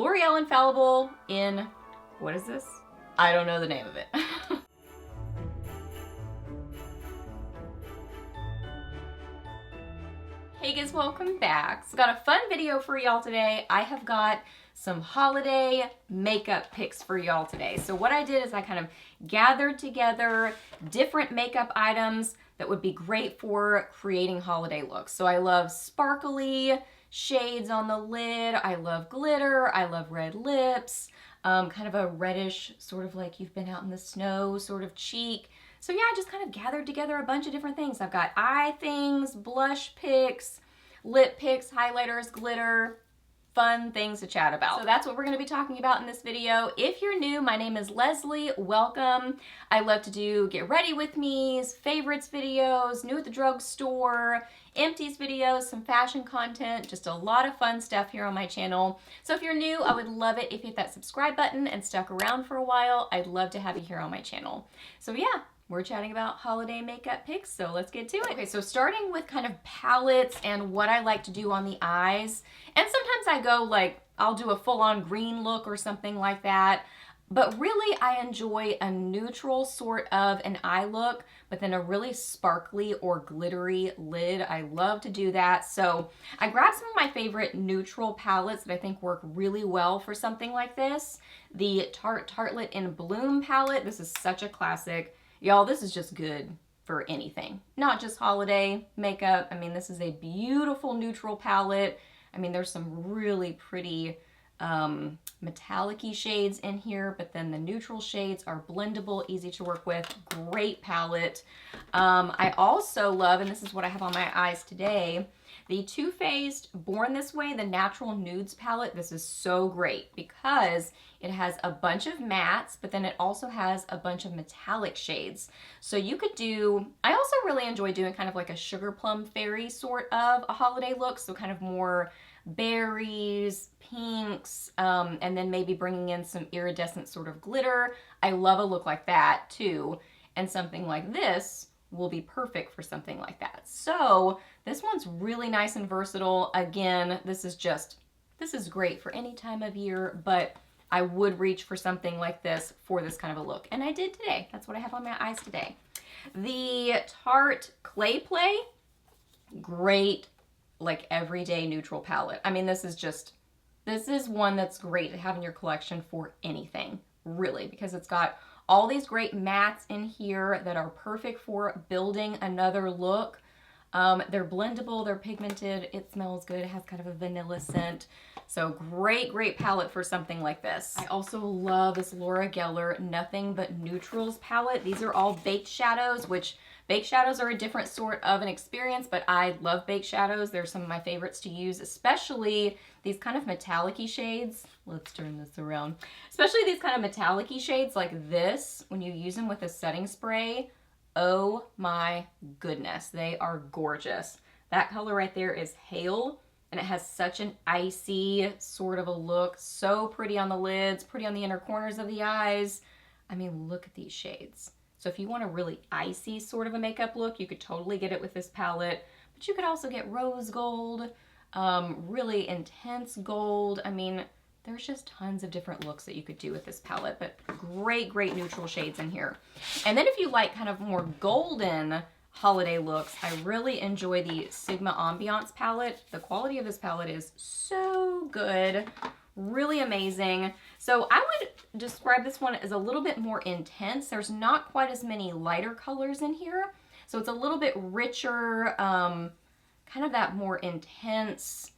L'Oreal Infallible in, what is this? I don't know the name of it. Hey guys, welcome back. So got a fun video for y'all today. I have got some holiday makeup picks for y'all today. So what I did is I kind of gathered together different makeup items that would be great for creating holiday looks. So I love sparkly shades on the lid. I love glitter. I love red lips. Kind of a reddish, sort of like you've been out in the snow sort of cheek. So yeah, I just kind of gathered together a bunch of different things. I've got eye things, blush picks, lip picks, highlighters, glitter, fun things to chat about. So that's what we're going to be talking about in this video. If you're new, my name is Leslie. Welcome. I love to do get ready with me's, favorites videos, new at the drugstore, empties videos, some fashion content, just a lot of fun stuff here on my channel. So if you're new, I would love it if you hit that subscribe button and stuck around for a while. I'd love to have you here on my channel. So yeah, we're chatting about holiday makeup picks, so let's get to it. Okay, so starting with kind of palettes and what I like to do on the eyes. And sometimes I go like, I'll do a full-on green look or something like that. But really, I enjoy a neutral sort of an eye look, but then a really sparkly or glittery lid. I love to do that. So I grabbed some of my favorite neutral palettes that I think work really well for something like this. The Tartelette in Bloom palette. This is such a classic. Y'all, this is just good for anything, not just holiday makeup. I mean, this is a beautiful neutral palette. I mean, there's some really pretty metallic-y shades in here, but then the neutral shades are blendable, easy to work with, great palette. I also love, and this is what I have on my eyes today, the Too Faced Born This Way, the Natural Nudes palette. This is so great because it has a bunch of mattes, but then it also has a bunch of metallic shades. So you could do, I also really enjoy doing kind of like a Sugar Plum Fairy sort of a holiday look, so kind of more berries, pinks, and then maybe bringing in some iridescent sort of glitter. I love a look like that too, and something like this will be perfect for something like that. So this one's really nice and versatile. Again, this is great for any time of year, but I would reach for something like this for this kind of a look. And I did today. That's what I have on my eyes today. The Tarte Clay Play, great, like everyday neutral palette. I mean, this is one that's great to have in your collection for anything, really, because it's got all these great mattes in here that are perfect for building another look. They're blendable, they're pigmented, it smells good, it has kind of a vanilla scent. So great, great palette for something like this. I also love this Laura Geller Nothing But Neutrals palette. These are all baked shadows, which baked shadows are a different sort of an experience, but I love baked shadows. They're some of my favorites to use, especially these kind of metallic-y shades. Let's turn this around. Especially these kind of metallic-y shades like this, when you use them with a setting spray. Oh my goodness, they are gorgeous. That color right there is Hail, and it has such an icy sort of a look. So pretty on the lids, pretty on the inner corners of the eyes. I mean, look at these shades. So if you want a really icy sort of a makeup look, you could totally get it with this palette, but you could also get rose gold, really intense gold. I mean, there's just tons of different looks that you could do with this palette, but great, great neutral shades in here. And then if you like kind of more golden holiday looks, I really enjoy the Sigma Ambiance palette. The quality of this palette is so good, really amazing. So I would describe this one as a little bit more intense. There's not quite as many lighter colors in here, so it's a little bit richer, kind of that more intense,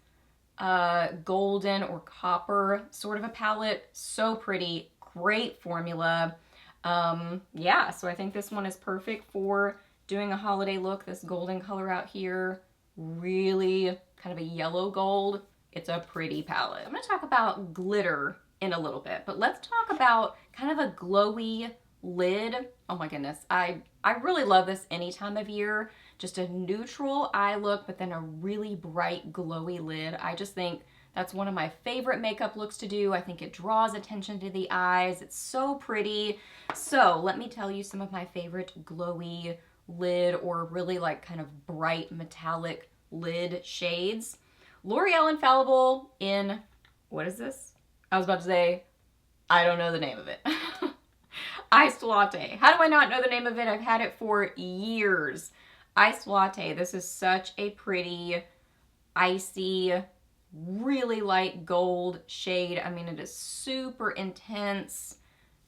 golden or copper sort of a palette. So pretty, great formula. Yeah, so I think this one is perfect for doing a holiday look. This golden color out here, really kind of a yellow gold. It's a pretty palette. I'm gonna talk about glitter in a little bit, but let's talk about kind of a glowy lid. Oh my goodness, I really love this any time of year. Just a neutral eye look, but then a really bright glowy lid. I just think that's one of my favorite makeup looks to do. I think it draws attention to the eyes. It's so pretty. So let me tell you some of my favorite glowy lid or really like kind of bright metallic lid shades. L'Oreal Infallible in, what is this? I was about to say, I don't know the name of it. Iced latte. How do I not know the name of it? I've had it for years. Iced latte. This is such a pretty, icy, really light gold shade. I mean, it is super intense.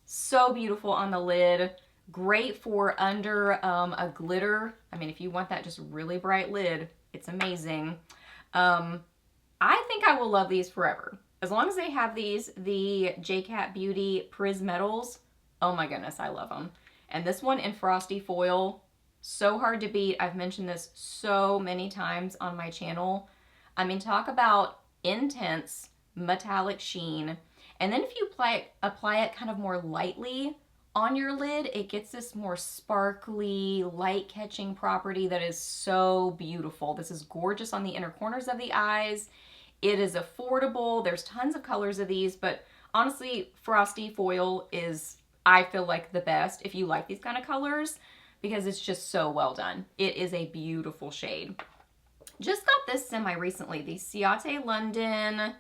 So beautiful on the lid. Great for under a glitter. I mean, if you want that just really bright lid, it's amazing. I think I will love these forever. As long as they have these, the JCat Beauty Prismetals, oh my goodness, I love them. And this one in Frosty Foil, so hard to beat. I've mentioned this so many times on my channel. I mean, talk about intense metallic sheen. And then if you apply it kind of more lightly on your lid, it gets this more sparkly, light-catching property that is so beautiful. This is gorgeous on the inner corners of the eyes. It is affordable. There's tons of colors of these, but honestly, Frosty Foil is, I feel like, the best if you like these kind of colors because it's just so well done. It is a beautiful shade. Just got this semi-recently, the Ciate London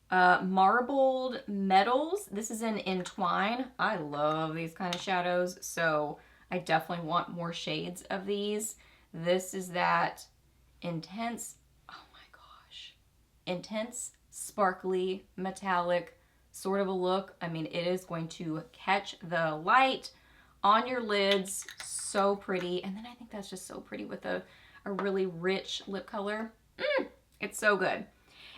Marbled Metals. This is in Entwine. I love these kind of shadows, so I definitely want more shades of these. This is that intense, oh my gosh, intense, sparkly, metallic sort of a look. I mean, it is going to catch the light on your lids. So pretty. And then I think that's just so pretty with a really rich lip color. It's so good.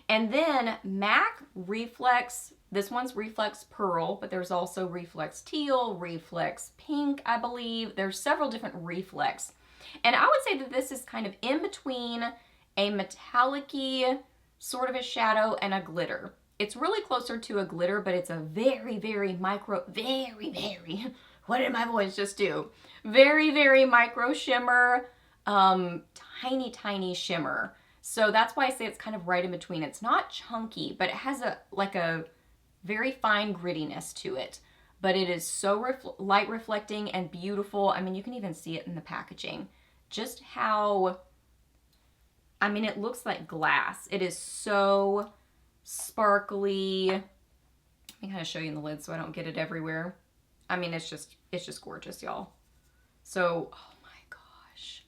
And then MAC Reflex, this one's Reflex Pearl, but there's also Reflex Teal, Reflex Pink, I believe. There's several different Reflex. And I would say that this is kind of in between a metallic-y sort of a shadow and a glitter. It's really closer to a glitter, but it's a very, very micro, what did my voice just do? Very, very micro shimmer, tiny, tiny shimmer. So that's why I say it's kind of right in between. It's not chunky, but it has a very fine grittiness to it. But it is so light reflecting and beautiful. I mean, you can even see it in the packaging. Just how, I mean, it looks like glass. It is so sparkly. Let me kind of show you in the lid so I don't get it everywhere. I mean, it's just gorgeous, y'all. So, oh my gosh.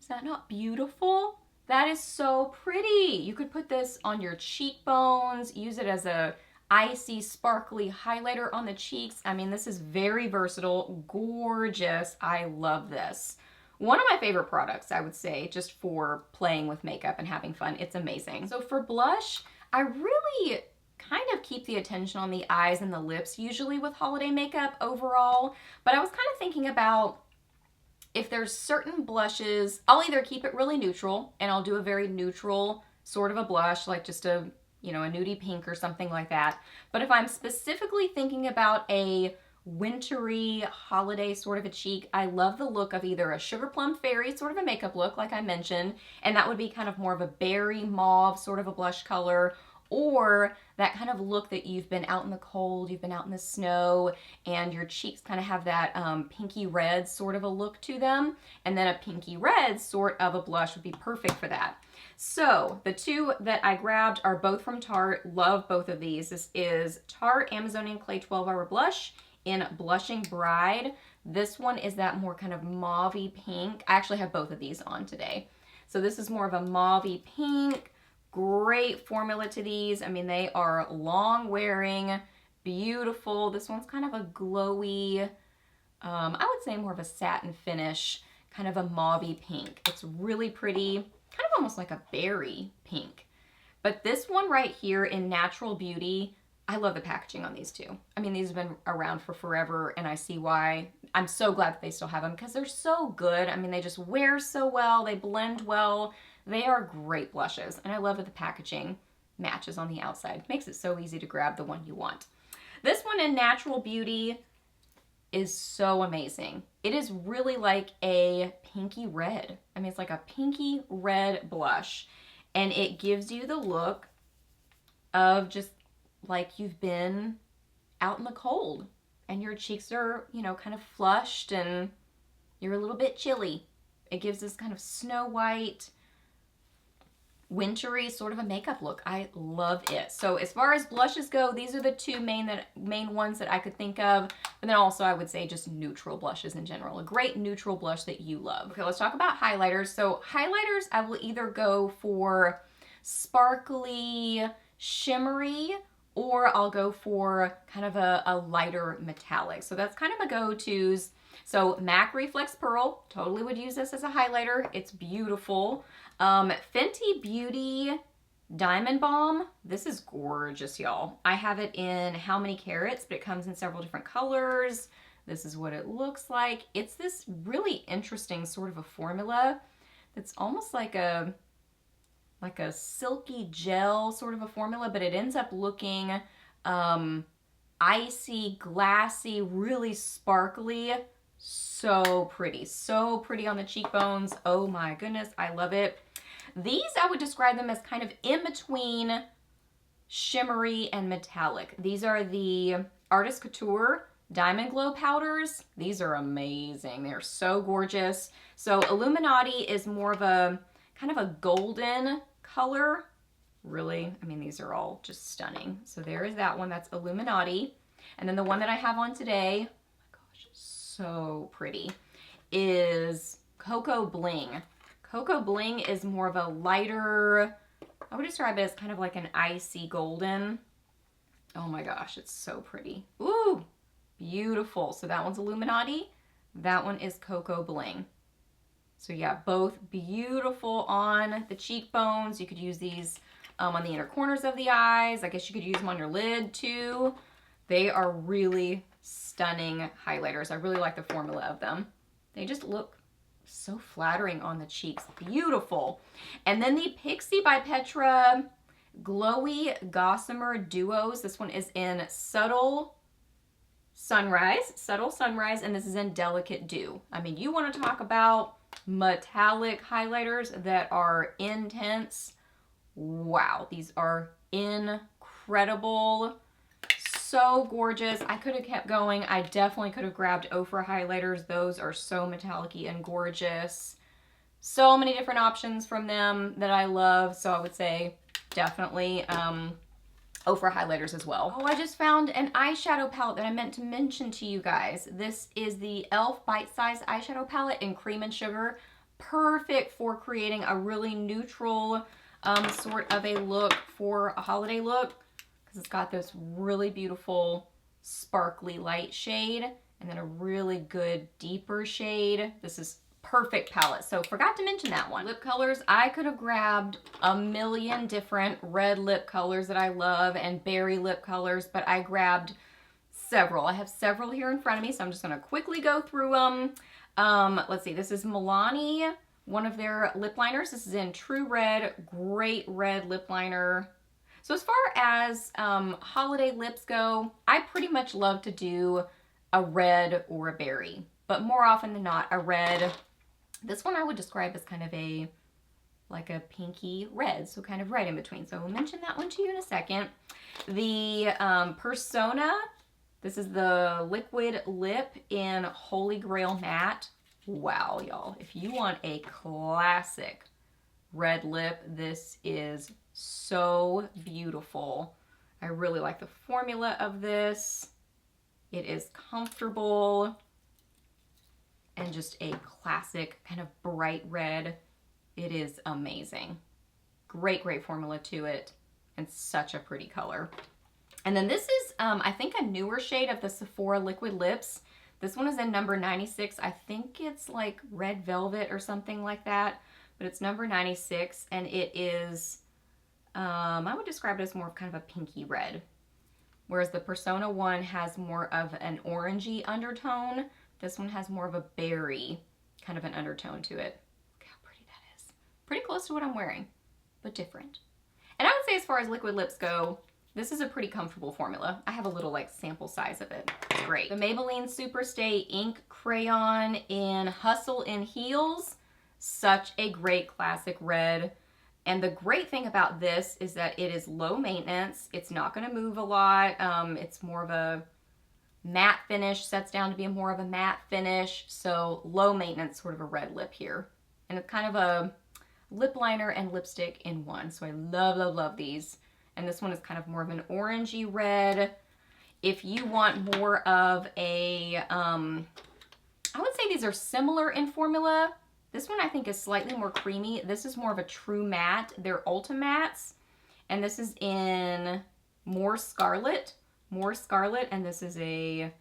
Is that not beautiful? That is so pretty. You could put this on your cheekbones, use it as a icy, sparkly highlighter on the cheeks. I mean, this is very versatile, gorgeous. I love this. One of my favorite products, I would say, just for playing with makeup and having fun. It's amazing. So for blush, I really kind of keep the attention on the eyes and the lips, usually with holiday makeup overall. But I was kind of thinking about if there's certain blushes, I'll either keep it really neutral and I'll do a very neutral sort of a blush, like just a, you know, a nudie pink or something like that. But if I'm specifically thinking about a wintry holiday sort of a cheek, I love the look of either a Sugar Plum Fairy sort of a makeup look, like I mentioned, and that would be kind of more of a berry mauve sort of a blush color, or that kind of look that you've been out in the cold, you've been out in the snow, and your cheeks kind of have that pinky red sort of a look to them, and then a pinky red sort of a blush would be perfect for that. So the two that I grabbed are both from Tarte. Love both of these. This is Tarte Amazonian Clay 12-Hour Blush in Blushing Bride. This one is that more kind of mauve-y pink. I actually have both of these on today. So this is more of a mauve-y pink. Great formula to these. I mean, they are long wearing, beautiful. This one's kind of a glowy, I would say more of a satin finish, kind of a mauve-y pink. It's really pretty, kind of almost like a berry pink. But this one right here in Natural Beauty, I love the packaging on these two. I mean, these have been around for forever, and I see why. I'm so glad that they still have them because they're so good. I mean, they just wear so well. They blend well. They are great blushes, and I love that the packaging matches on the outside. Makes it so easy to grab the one you want. This one in Natural Beauty is so amazing. It is really like a pinky red. I mean, it's like a pinky red blush, and it gives you the look of just like you've been out in the cold, and your cheeks are, you know, kind of flushed, and you're a little bit chilly. It gives this kind of snow white, wintry sort of a makeup look. I love it. So as far as blushes go, these are the two main ones that I could think of. And then also I would say just neutral blushes in general. A great neutral blush that you love. Okay, let's talk about highlighters. So highlighters, I will either go for sparkly, shimmery, or I'll go for kind of a lighter metallic. So that's kind of my go-tos. So MAC Reflex Pearl, totally would use this as a highlighter. It's beautiful. Fenty Beauty Diamond Balm. This is gorgeous, y'all. I have it in How Many Carats, but it comes in several different colors. This is what it looks like. It's this really interesting sort of a formula that's almost like a silky gel sort of a formula, but it ends up looking icy, glassy, really sparkly. So pretty on the cheekbones. Oh my goodness, I love it. These, I would describe them as kind of in between shimmery and metallic. These are the Artist Couture Diamond Glow powders. These are amazing. They're so gorgeous. So Illuminati is more of a kind of a golden color. Really, I mean, these are all just stunning. So there is that one. That's Illuminati. And then the one that I have on today, so pretty, is Cocoa Bling. Cocoa Bling is more of a lighter, I would describe it as kind of like an icy golden. Oh my gosh, it's so pretty. Ooh, beautiful. So that one's Illuminati. That one is Cocoa Bling. So yeah, both beautiful on the cheekbones. You could use these on the inner corners of the eyes. I guess you could use them on your lid too. They are really stunning highlighters. I really like the formula of them. They just look so flattering on the cheeks. Beautiful. And then the Pixie by Petra Glowy Gossamer Duos. This one is in Subtle Sunrise, and this is in Delicate Dew. I mean, you want to talk about metallic highlighters that are intense. Wow, these are incredible. So gorgeous. I could have kept going. I definitely could have grabbed Ofra highlighters. Those are so metallic-y and gorgeous. So many different options from them that I love. So I would say definitely Ofra highlighters as well. Oh, I just found an eyeshadow palette that I meant to mention to you guys. This is the e.l.f. Bite Size Eyeshadow Palette in Cream and Sugar. Perfect for creating a really neutral sort of a look for a holiday look. It's got this really beautiful sparkly light shade and then a really good deeper shade. This is perfect palette. So forgot to mention that one. Lip colors, I could have grabbed a million different red lip colors that I love and berry lip colors, but I grabbed several. I have several here in front of me, so I'm just gonna quickly go through them. Let's see, this is Milani, one of their lip liners. This is in True Red, great red lip liner. So as far as holiday lips go, I pretty much love to do a red or a berry, but more often than not, a red. This one I would describe as kind of like a pinky red, so kind of right in between. So I'll mention that one to you in a second. The Persona, this is the liquid lip in Holy Grail Matte. Wow, y'all. If you want a classic red lip, this is so beautiful. I really like the formula of this. It is comfortable and just a classic kind of bright red. It is amazing. Great formula to it and such a pretty color. And then this is, I think, a newer shade of the Sephora Liquid Lips. This one is in number 96. I think it's like Red Velvet or something like that, but it's number 96 and it is, I would describe it as more of kind of a pinky red. Whereas the Persona one has more of an orangey undertone. This one has more of a berry kind of an undertone to it. Look how pretty that is. Pretty close to what I'm wearing, but different. And I would say as far as liquid lips go, this is a pretty comfortable formula. I have a little like sample size of it. It's great. The Maybelline Superstay Ink Crayon in Hustle in Heels. Such a great classic red. And the great thing about this is that it is low maintenance. It's not going to move a lot. It's more of a matte finish, sets down to be more of a matte finish. So low maintenance sort of a red lip here. And it's kind of lip liner and lipstick in one. So I love, love, love these. And this one is kind of more of an orangey red. If you want more of a, I would say these are similar in formula. This one I think is slightly more creamy. This is more of a true matte. They're Ulta Mattes. And this is in More Scarlet, and this is a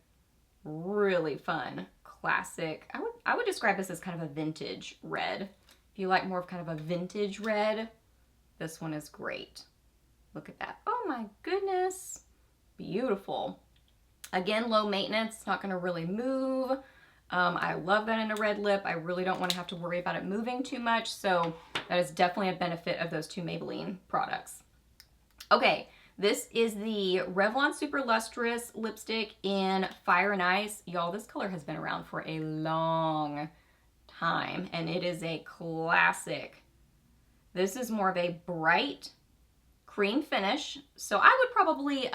really fun classic. I would describe this as kind of a vintage red. If you like more of kind of a vintage red, this one is great. Look at that. Oh my goodness. Beautiful. Again, low maintenance. It's not going to really move. I love that in a red lip. I really don't want to have to worry about it moving too much. So that is definitely a benefit of those two Maybelline products. Okay, this is the Revlon Super Lustrous lipstick in Fire and Ice. Y'all, this color has been around for a long time, and it is a classic. This is more of a bright cream finish, so I would probably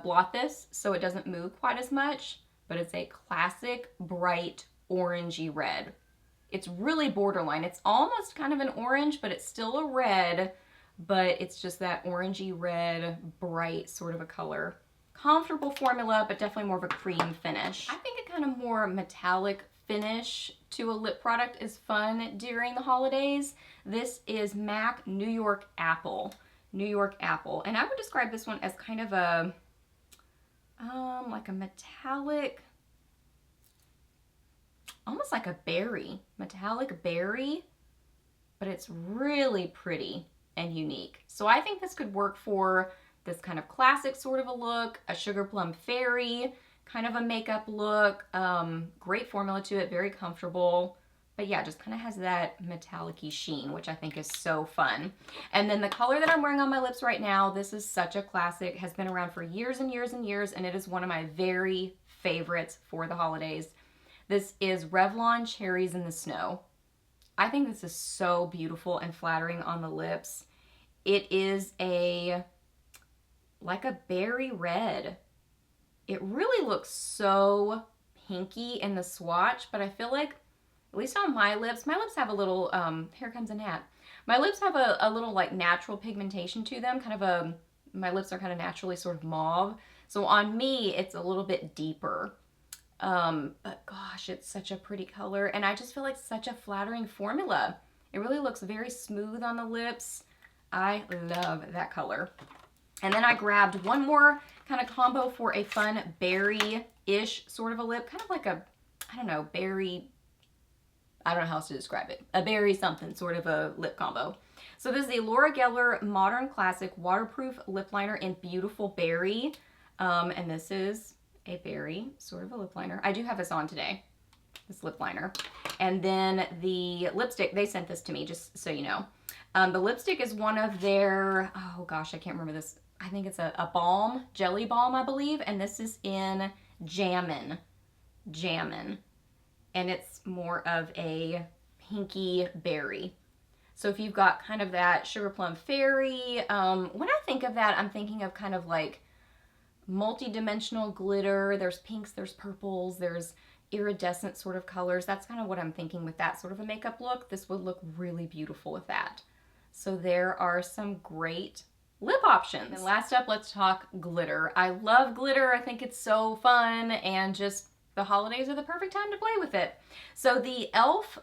blot this so it doesn't move quite as much, but it's a classic bright orangey red. It's really borderline. It's almost kind of an orange, but it's still a red, but it's just that orangey red, bright sort of a color. Comfortable formula, but definitely more of a cream finish. I think a kind of more metallic finish to a lip product is fun during the holidays. This is MAC New York Apple. New York Apple. And I would describe this one as kind of a, like a metallic, almost like a berry, metallic berry, but it's really pretty and unique. So I think this could work for this kind of classic sort of a look, a Sugar Plum Fairy kind of a makeup look. Great formula to it, very comfortable. But yeah, just kind of has that metallic-y sheen, which I think is so fun. And then the color that I'm wearing on my lips right now, this is such a classic, has been around for years and years and years, and it is one of my very favorites for the holidays. This is Revlon Cherries in the Snow. I think this is so beautiful and flattering on the lips. It is like a berry red. It really looks so pinky in the swatch, but I feel like, at least on my lips have a little, here comes a gnat. My lips have a little like natural pigmentation to them, kind of my lips are kind of naturally sort of mauve. So on me, it's a little bit deeper. But gosh, it's such a pretty color, and I just feel like such a flattering formula. It really looks very smooth on the lips. I love that color. And then I grabbed one more kind of combo for a fun berry-ish sort of a lip, kind of like a, I don't know, berry, I don't know how else to describe it, a berry something sort of a lip combo. So this is the Laura Geller Modern Classic Waterproof Lip Liner in Beautiful Berry, and this is a berry sort of a lip liner. I do have this on today, this lip liner. And then the lipstick, they sent this to me, just so you know. The lipstick is one of their, oh gosh, I can't remember this. I think it's a balm, jelly balm, I believe. And this is in Jammin'. Jammin'. And it's more of a pinky berry. So if you've got kind of that Sugar Plum Fairy, when I think of that, I'm thinking of kind of like multi-dimensional glitter. There's pinks, there's purples, there's iridescent sort of colors. That's kind of what I'm thinking with that sort of a makeup look. This would look really beautiful with that. So there are some great lip options. And last up, let's talk glitter. I love glitter. I think it's so fun, and just the holidays are the perfect time to play with it. So the e.l.f.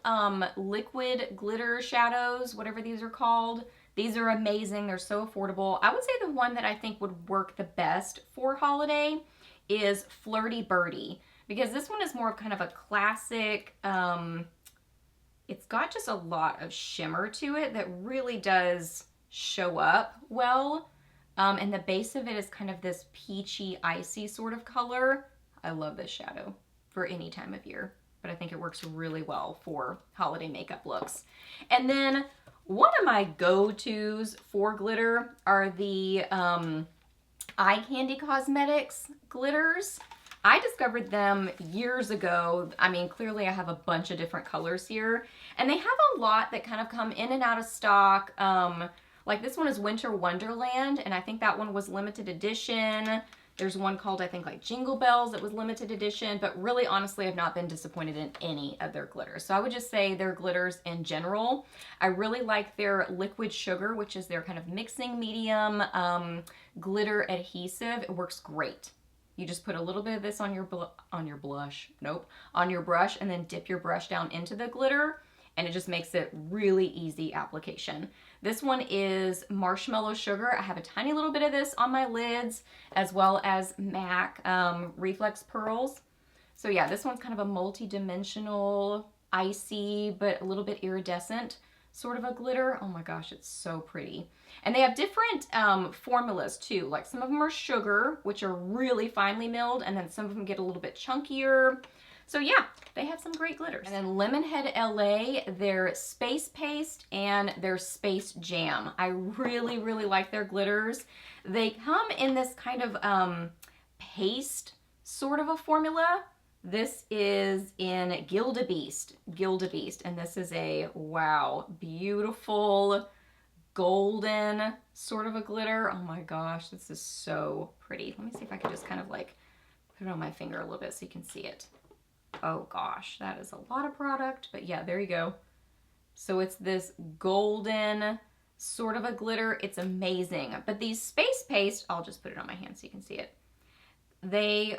liquid glitter shadows, whatever these are called, these are amazing. They're so affordable. I would say the one that I think would work the best for holiday is Flirty Birdie, because this one is more of kind of a classic, it's got just a lot of shimmer to it that really does show up well. And the base of it is kind of this peachy, icy sort of color. I love this shadow for any time of year, but I think it works really well for holiday makeup looks. And then one of my go-tos for glitter are the Eye Candy Cosmetics glitters. I discovered them years ago. I mean, clearly I have a bunch of different colors here, and they have a lot that kind of come in and out of stock. Like this one is Winter Wonderland, and I think that one was limited edition. There's one called, I think, like Jingle Bells that was limited edition, but really, honestly, I've not been disappointed in any of their glitters. So I would just say their glitters in general. I really like their Liquid Sugar, which is their kind of mixing medium glitter adhesive. It works great. You just put a little bit of this on your brush, and then dip your brush down into the glitter, and it just makes it really easy application. This one is Marshmallow Sugar. I have a tiny little bit of this on my lids, as well as MAC Reflex Pearls. So yeah, this one's kind of a multi-dimensional, icy, but a little bit iridescent sort of a glitter. Oh my gosh, it's so pretty. And they have different formulas too. Like some of them are sugar, which are really finely milled, and then some of them get a little bit chunkier. So yeah, they have some great glitters. And then Lemonhead LA, their Space Paste and their Space Jam. I really, really like their glitters. They come in this kind of paste sort of a formula. This is in Gildabeast, and this is a, wow, beautiful golden sort of a glitter. Oh my gosh, this is so pretty. Let me see if I can just kind of like put it on my finger a little bit so you can see it. Oh gosh, that is a lot of product, but yeah, there you go. So it's this golden sort of a glitter. It's amazing. But these Space Paste, I'll just put it on my hand so you can see it. They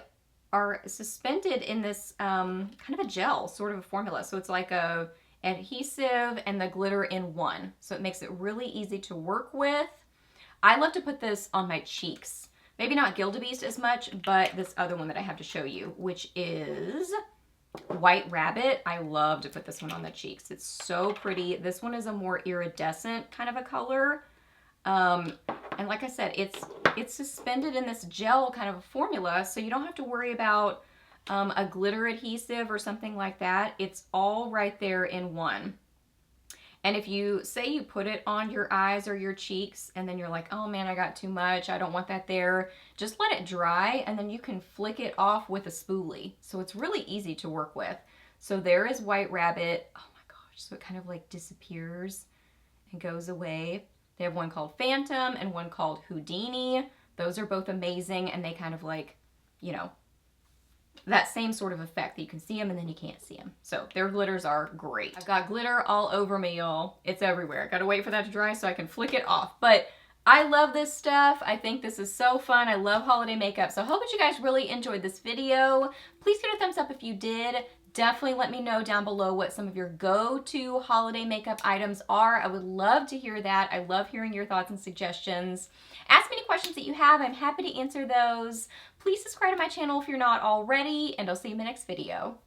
are suspended in this kind of a gel sort of a formula. So it's like a adhesive and the glitter in one. So it makes it really easy to work with. I love to put this on my cheeks. Maybe not Gildabeast as much, but this other one that I have to show you, which is White Rabbit. I love to put this one on the cheeks. It's so pretty. This one is a more iridescent kind of a color. And like I said, it's suspended in this gel kind of a formula, so you don't have to worry about a glitter adhesive or something like that. It's all right there in one. And if you say you put it on your eyes or your cheeks and then you're like, oh man, I got too much, I don't want that there, just let it dry and then you can flick it off with a spoolie. So it's really easy to work with. So there is White Rabbit. Oh my gosh, so it kind of like disappears and goes away. They have one called Phantom and one called Houdini. Those are both amazing, and they kind of like, you know, that same sort of effect that you can see them and then you can't see them. So their glitters are great. I've got glitter all over me, y'all. It's everywhere. Gotta wait for that to dry so I can flick it off. But I love this stuff. I think this is so fun. I love holiday makeup. So I hope that you guys really enjoyed this video. Please give it a thumbs up if you did. Definitely let me know down below what some of your go-to holiday makeup items are. I would love to hear that. I love hearing your thoughts and suggestions. Ask me any questions that you have. I'm happy to answer those. Please subscribe to my channel if you're not already, and I'll see you in the next video.